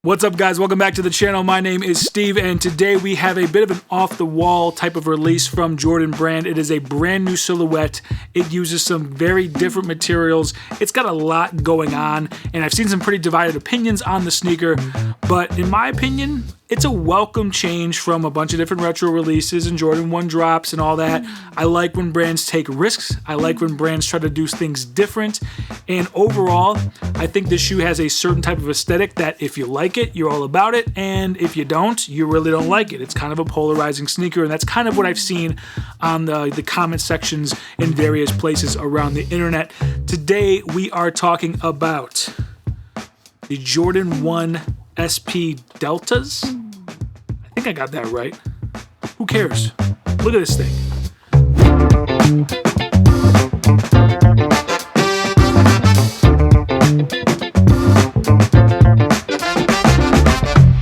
What's up, guys? Welcome back to the channel. My name is Steve, and today we have a bit of an off-the-wall type of release from Jordan brand. It is a brand new silhouette. It uses some very different materials. It's got a lot going on, and I've seen some pretty divided opinions on the sneaker, but in my opinion, it's a welcome change from a bunch of different retro releases and Jordan 1 drops and all that. I like when brands take risks. I like when brands try to do things different. And overall, I think this shoe has a certain type of aesthetic that if you like it, you're all about it. And if you don't, you really don't like it. It's kind of a polarizing sneaker. And that's kind of what I've seen on the comment sections in various places around the internet. Today, we are talking about the Jordan 1 SP Deltas. I think I got that right. Who cares? Look at this thing.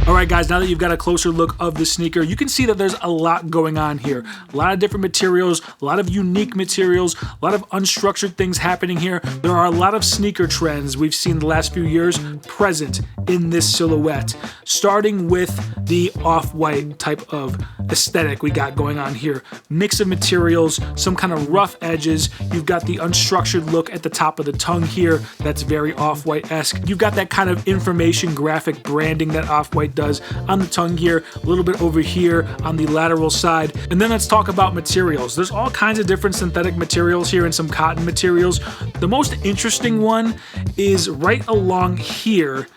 Alright guys, now that you've got a closer look of the sneaker, you can see that there's a lot going on here. A lot of different materials, a lot of unique materials, a lot of unstructured things happening here. There are a lot of sneaker trends we've seen the last few years present in this silhouette. Starting with the off-white type of aesthetic we got going on here. Mix of materials, some kind of rough edges. You've got the unstructured look at the top of the tongue here. That's very off-white-esque. You've got that kind of information graphic branding that off-white does on the tongue here, a little bit over here on the lateral side. And then let's talk about materials. There's all kinds of different synthetic materials here and some cotton materials. The most interesting one is right along here.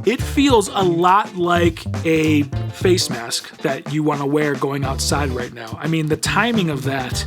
It feels a lot like a face mask that you want to wear going outside right now. I mean, the timing of that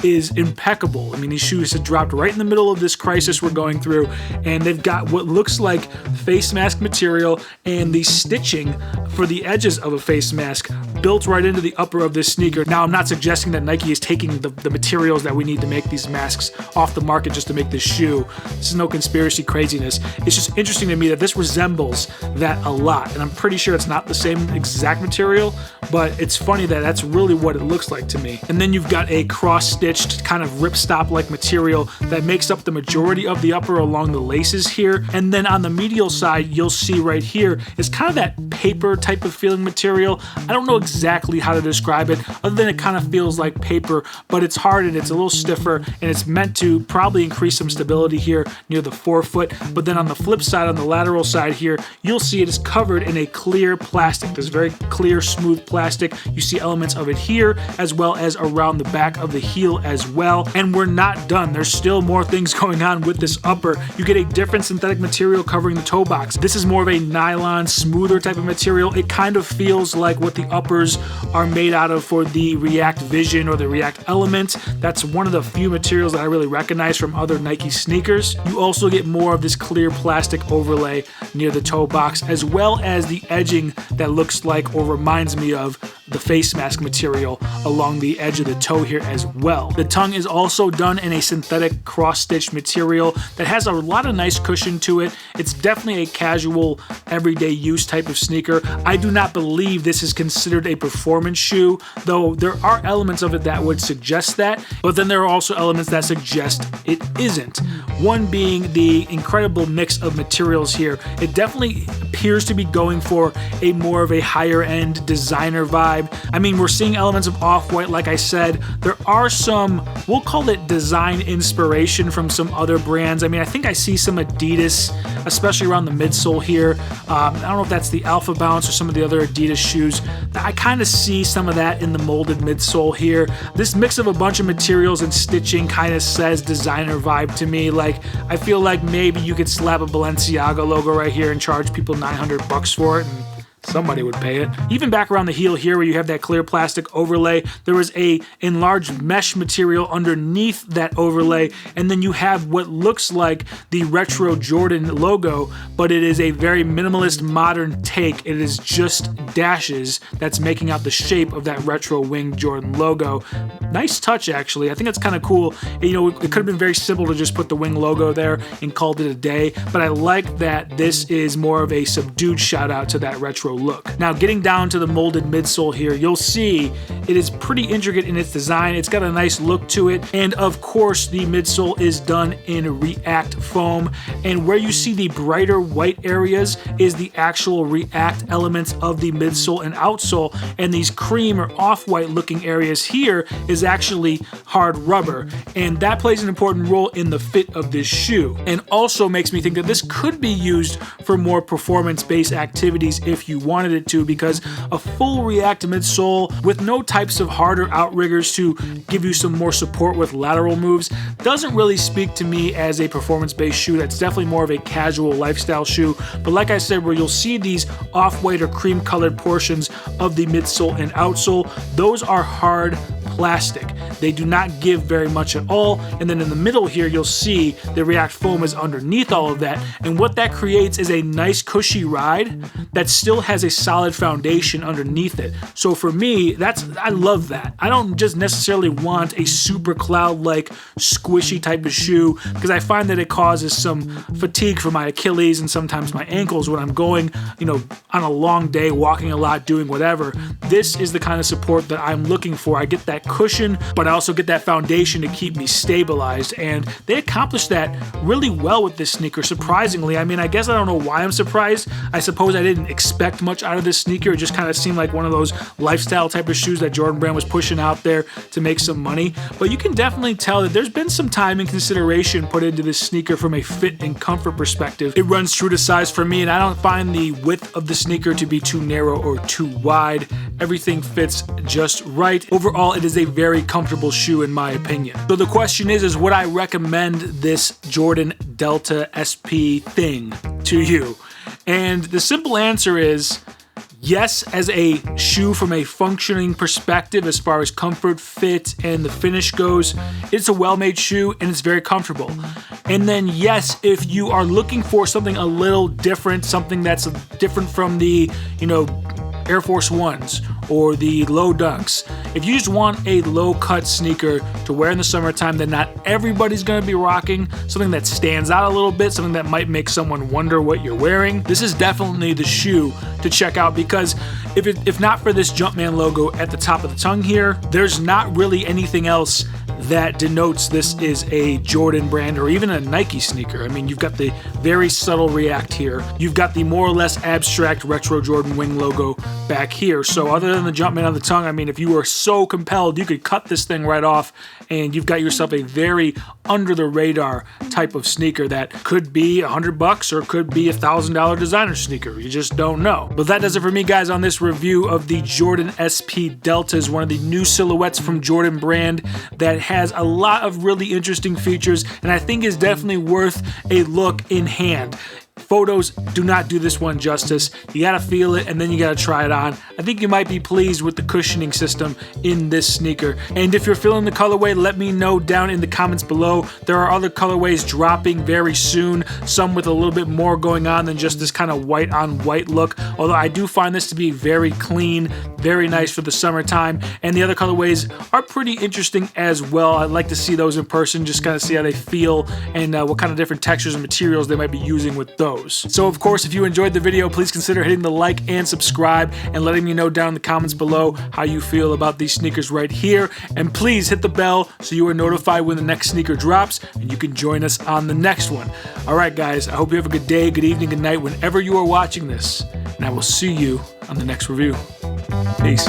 is impeccable. I mean, these shoes have dropped right in the middle of this crisis we're going through, and they've got what looks like face mask material and the stitching for the edges of a face mask built right into the upper of this sneaker. Now, I'm not suggesting that Nike is taking the materials that we need to make these masks off the market just to make this shoe. This is no conspiracy craziness. It's just interesting to me that this resembles that a lot, and I'm pretty sure it's not the same exact material, but it's funny that that's really what it looks like to me. And then you've got a cross-stitched kind of ripstop-like material that makes up the majority of the upper along the laces here. And then on the medial side, you'll see right here is kind of that paper type of feeling material. I don't know exactly how to describe it, other than it kind of feels like paper, but it's hard and it's a little stiffer, and it's meant to probably increase some stability here near the forefoot. But then on the flip side, on the lateral side here, you'll see it is covered in a clear plastic. This very clear, smooth plastic. You see elements of it here, as well as around the back of the heel as well. And we're not done. There's still more things going on with this upper. You get a different synthetic material covering the toe box. This is more of a nylon, smoother type of material. It kind of feels like what the uppers are made out of for the React Vision or the React Element. That's one of the few materials that I really recognize from other Nike sneakers. You also get more of this clear plastic overlay near the toe box, as well as the edging that looks like or reminds me of the face mask material along the edge of the toe here as well. The tongue is also done in a synthetic cross-stitch material that has a lot of nice cushion to it. It's definitely a casual, everyday use type of sneaker. I do not believe this is considered a performance shoe, though there are elements of it that would suggest that, but then there are also elements that suggest it isn't. One being the incredible mix of materials here. It definitely appears to be going for a more of a higher end designer vibe. I mean, we're seeing elements of off-white, like I said. There are some, we'll call it design inspiration from some other brands. I mean, I think I see some Adidas, especially around the midsole here. I don't know if that's the Alpha Bounce or some of the other Adidas shoes. I kind of see some of that in the molded midsole here. This mix of a bunch of materials and stitching kind of says designer vibe to me. Like, I feel like maybe you could slap a Balenciaga logo right here and charge people $900 for it, and somebody would pay it. Even back around the heel here where you have that clear plastic overlay, there was a enlarged mesh material underneath that overlay, and then you have what looks like the retro Jordan logo, but it is a very minimalist modern take. It is just dashes that's making out the shape of that retro winged Jordan logo. Nice touch, actually. I think that's kind of cool. You know, it could have been very simple to just put the wing logo there and called it a day, but I like that this is more of a subdued shout out to that retro retro look. Now getting down to the molded midsole here, you'll see it is pretty intricate in its design. It's got a nice look to it, and of course the midsole is done in React foam, and where you see the brighter white areas is the actual React elements of the midsole and outsole, and these cream or off-white looking areas here is actually hard rubber, and that plays an important role in the fit of this shoe, and also makes me think that this could be used for more performance-based activities if you wanted it to, because a full React midsole with no types of harder outriggers to give you some more support with lateral moves doesn't really speak to me as a performance-based shoe. That's definitely more of a casual lifestyle shoe, but like I said, where you'll see these off-white or cream-colored portions of the midsole and outsole, those are hard plastic. They do not give very much at all, and then in the middle here you'll see the React foam is underneath all of that, and what that creates is a nice cushy ride that still has a solid foundation underneath it. So for me, I love that. I don't just necessarily want a super cloud-like squishy type of shoe, because I find that it causes some fatigue for my Achilles and sometimes my ankles when I'm going, on a long day, walking a lot, doing whatever. This is the kind of support that I'm looking for. I get that cushion, but I also get that foundation to keep me stabilized, and they accomplished that really well with this sneaker, surprisingly. I mean, I guess I don't know why I'm surprised. I suppose I didn't expect much out of this sneaker. It just kind of seemed like one of those lifestyle type of shoes that Jordan Brand was pushing out there to make some money, but you can definitely tell that there's been some time and consideration put into this sneaker from a fit and comfort perspective. It runs true to size for me, and I don't find the width of the sneaker to be too narrow or too wide. Everything fits just right. Overall, it is a very comfortable shoe in my opinion. So the question is would I recommend this Jordan Delta SP thing to you? And the simple answer is yes, as a shoe from a functioning perspective, as far as comfort, fit, and the finish goes, it's a well-made shoe and it's very comfortable. And then yes, if you are looking for something a little different, something that's different from the, Air Force Ones or the low dunks, if you just want a low-cut sneaker to wear in the summertime that not everybody's going to be rocking, something that stands out a little bit, something that might make someone wonder what you're wearing, this is definitely the shoe to check out, because if not for this Jumpman logo at the top of the tongue here, there's not really anything else that denotes this is a Jordan brand or even a Nike sneaker. I mean, you've got the very subtle React here. You've got the more or less abstract retro Jordan wing logo back here. So other than the Jumpman on the tongue, I mean, if you were so compelled, you could cut this thing right off and you've got yourself a very under the radar type of sneaker that could be $100 or could be $1,000 designer sneaker. You just don't know. But that does it for me, guys, on this review of the Jordan SP Deltas, one of the new silhouettes from Jordan brand that has a lot of really interesting features and I think is definitely worth a look in hand. Photos do not do this one justice. You gotta feel it and then you gotta try it on. I think you might be pleased with the cushioning system in this sneaker. And if you're feeling the colorway, let me know down in the comments below. There are other colorways dropping very soon, some with a little bit more going on than just this kind of white on white look. Although I do find this to be very clean, very nice for the summertime. And the other colorways are pretty interesting as well. I'd like to see those in person, just kind of see how they feel and what kind of different textures and materials they might be using with those. So of course, if you enjoyed the video, please consider hitting the like and subscribe and letting me know down in the comments below how you feel about these sneakers right here. And please hit the bell so you are notified when the next sneaker drops and you can join us on the next one. All right, guys, I hope you have a good day, good evening, good night whenever you are watching this. And I will see you on the next review. Peace.